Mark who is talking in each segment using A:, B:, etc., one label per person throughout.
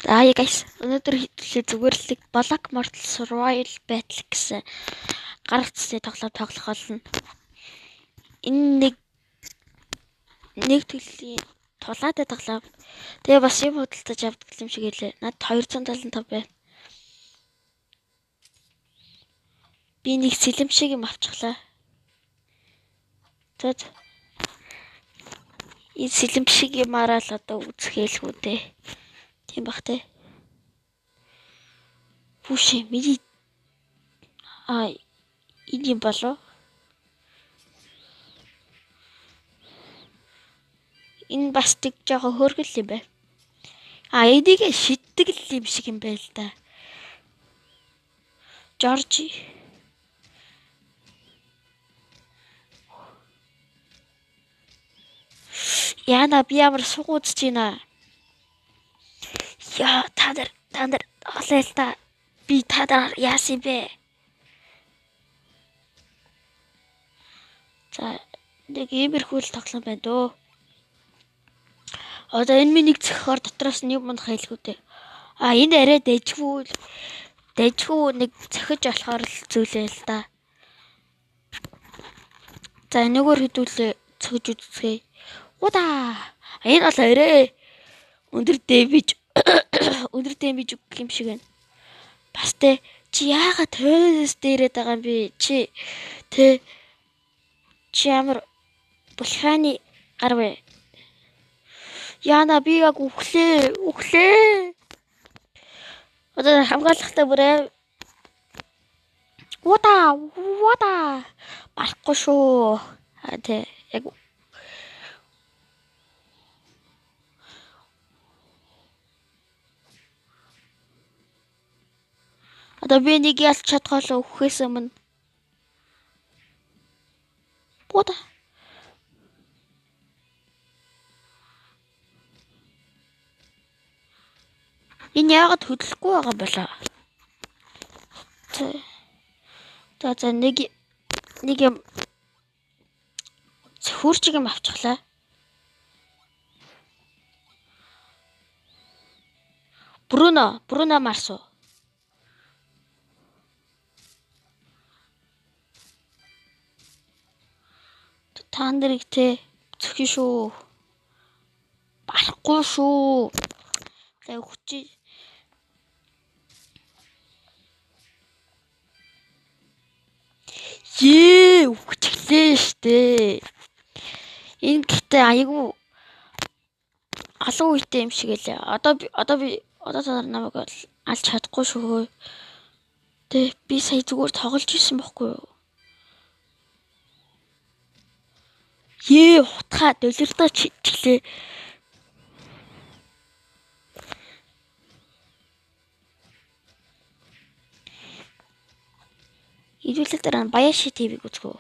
A: За guys, өнөөдөр хэлээ зүгээр л Block Mortal Survival Battle гэсэн гар утасны тоглоом тоглох болно. Энэ нэг төрлийн тулаатай тоглоом. Тэгээ бас юм худалдаж авдаг юм шиг хэлээ. Над 275 байна. Би нэг сэлэм шиг юм авчихлаа. Тэд энэ сэлэм шиг юмараа л одоо үзхээлгүй дээ. Тийм бах те. Бүшээ миний энэ юм болов. Энэ бас тэг жоохон хөргөл юм байна. Энийг шиддэг л юм шиг юм байл та. Жоржи. Яна би ямар сугуудж байна. Яа та нар олоол та. Би та нар яасан бэ? За нэг иймэрхүү л тоглоом байна дөө. Одоо энэ миний зөхөр дотроос нь юм хайлгүй дээ. Энэ арай дэжгүй нэг зөхөж болохоор л зүйлээ л да. За энэгээр хэдүүлээ зөхөж үзье. Удаа. Энэ бол арай өндөр дэмэж өгөх юм шиг байна. Бас тэ чи яагаад тойроос дээрээд байгаа юм бэ? Чи ямар булхааны гар вэ? Яна би яг үхлээ. Одоо хамгаалахтай бүрээ. Удаа. Барахгүй шүү. Тэ яг одоо би нэг ялч чадхаалаа өгөхөөс өмнө. Бода. Энэ яагаад хөдлөхгүй байгаа юм болоо? За нэг юм хурцг юм авчихлаа. Бруно Марсо. Та нарыг те зөвхөн шүү. Барахгүй шүү. За хүчи. Хүчлээ штэ. Энэ гэхдээ айгүй олон үетэй юм шиг элэ. Одоо та намайг алж чадахгүй шүү. Тэ би сая зүгээр тоглож исэн бохгүй юу? Хутгаа дөлөрдөө чиглээ. Ирүүлээ дараа Баяши ТV-г үзгөө.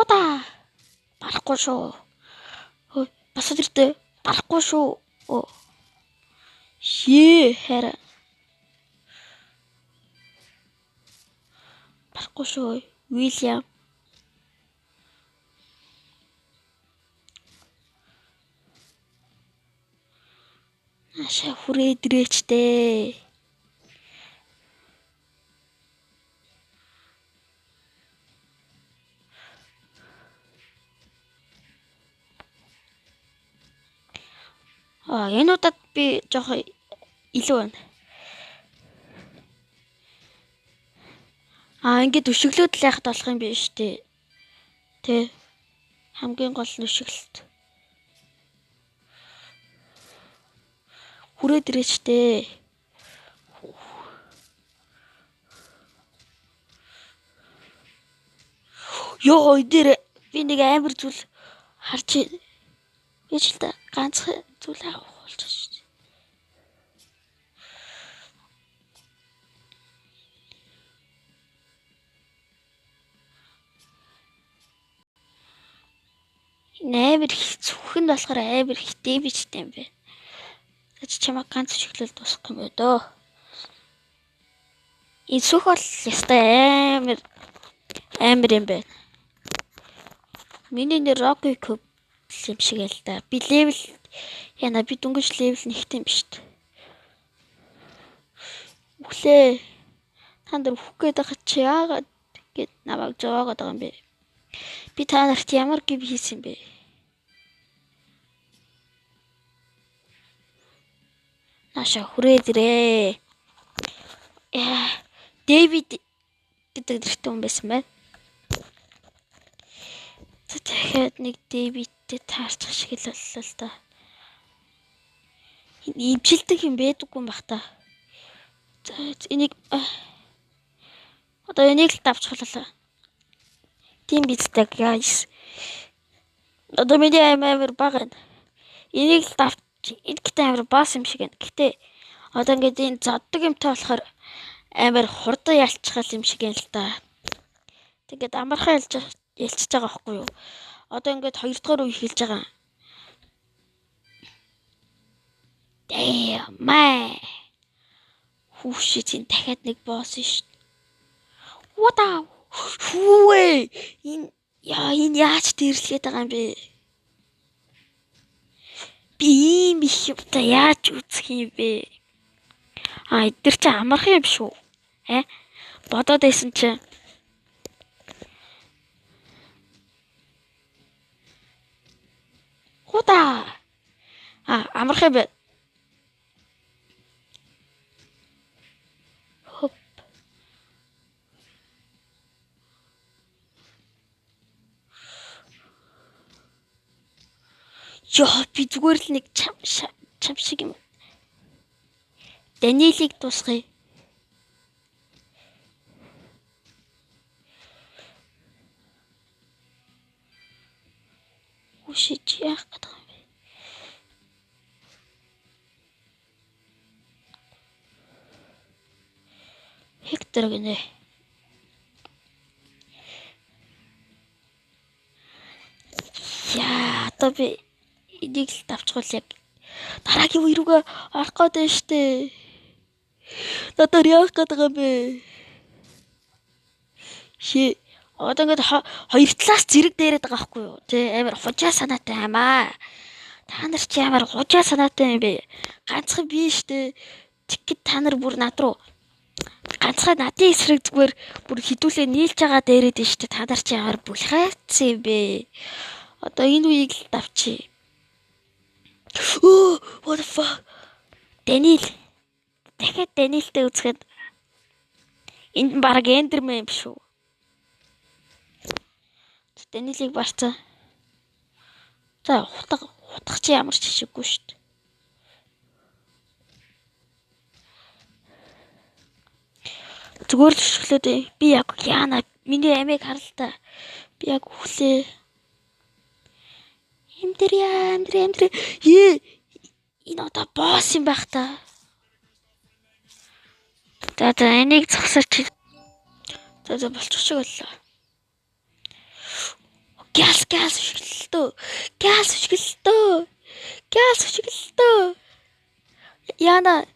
A: Удаа. Барахгүй шүү. Бас өдөртөө барахгүй шүү. Хара. Барахгүй шүү. Уильям. Аша хүрээд ирээчтэй. Энэ удаад би жоохон илүү байна. Ингээд өшөглөөд л яхад болох юм биш үү? Тэ. Хамгийн гол нь өшөглөлт. Хүрээд ирээчтэй. Эдгээр би нэг амар зүйл харж би ч л ганцхан зүйл авахулж шүү дээ. Амар зүх нь болохоор амар хитэй бичтэй юм бэ. Чамаа ганц чиглэл дуусах юм дөө. Энэ сүх бол ястай амар юм байна. Миний нэр Rocky Cube юм шиг л да. Би левел яна би дөнгөж левел нэгтэй юм шүү дээ. Үхлээ. Та нар үхгээд байгаа чи яагаад гэд намайг жоогоод байгаа юм бэ? Би та нарт ямар гив хийсэн бэ? Наша хүрээдрээ. Дэвид гэдэг нэртэй хүн байсан байна. Тэгэхээр нэг Дэвидтэй таарчих шиг л боллоо л да. Имчилдэг юм байдаггүй юм бах та. За энийг одоо энийг л давчхаллаа. Тийм бидтэй guys. Одоо миний амар бага. Энийг л давч энэ гэдэг амар баас юм шиг байна. Гэтэ одоо ингээд энэ зоддог юмтай болохоор амар хурдан ялцчихал юм шиг юм л да. Тэгээд амархан ялцчихж байгаа байхгүй юу? Одоо ингээд 2 дугаар үе хэлж байгаа. Damn man. Хүүшээ чинь дахиад нэг босс шүү. What? Хүүе. Энэ яаж дэрлэгээд байгаа юм бэ? Би ийм их юмтай яаж үүсэх юм бэ? Эдгэр чи амархан юм шүү. Бодоод байсан чи. Худа. Амархан бэ. Хоп. Яа би зүгээр л нэг чам шиг юм. Даниэлийг тусгая. Үшиж яах гэдэг юм бэ? Хектор гинэ. Яа, одоо би энийг л давчгуул яг дараагийн үе рүүгээ орох гэдэг нь штэ. Надад яах гэдэг юм бэ? Одоо ингээд хоёр талаас зэрэг дээрэд байгаа байхгүй юу? Тэ амар хужаа санаатай хамаа. Та нар чи амар хужаа санаатай юм бэ? Ганцхан би штэ. Тэгэхэд та нар бүр над руу ганцхан надын эсрэг зүгээр бүр хідүүлээ нийлж байгаа дээрэд нь штэ. Та нар чи ямар бүлхайцсан юм бэ? Одоо энэ үеийг л давчи. What the fuck? Даниэл. Дахиад Даниэлтэй үзэхэд энд баг эндермен юм шүү. Даниэлийг барцаа. За хутах чи ямар ч хишиггүй шүү дээ. Зүгээр л шүглээд би яг яана миний амийг харалтаа. Би яг хүлээ. Эмдрээ. Энэ одоо босс юм байх та. За энийг зогсооч. За болчих шиг боллоо. Газ шгэлтөө. Яна.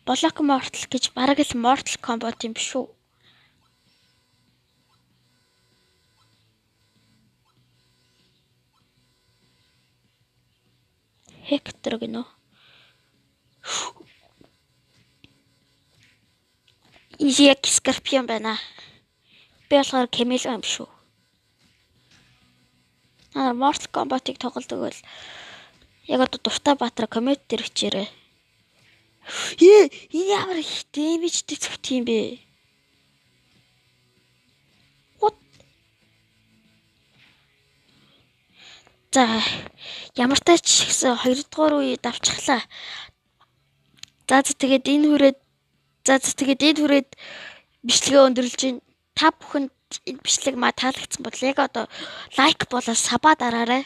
A: Block Mortal гэж бараг л Mortal Kombat юм шүү. Hector гэнэ. Яг Scorpion байна. Би болохоор Camille юм шүү. Mortal Kombat-ыг тоглодог бол яг одоо дуртай баатар коммент дээр хичээрээ. Энэ ямар их дэмэжтэй зүгт юм бэ? За ямар тач гэсэн 2 дугаар үе давчглаа. Тэгээд энэ хүрээд бичлэгээ өндөрлж байна. Та бүхэнд энэ бичлэг таалагдсан бол яг одоо лайк болоо саба дараарай.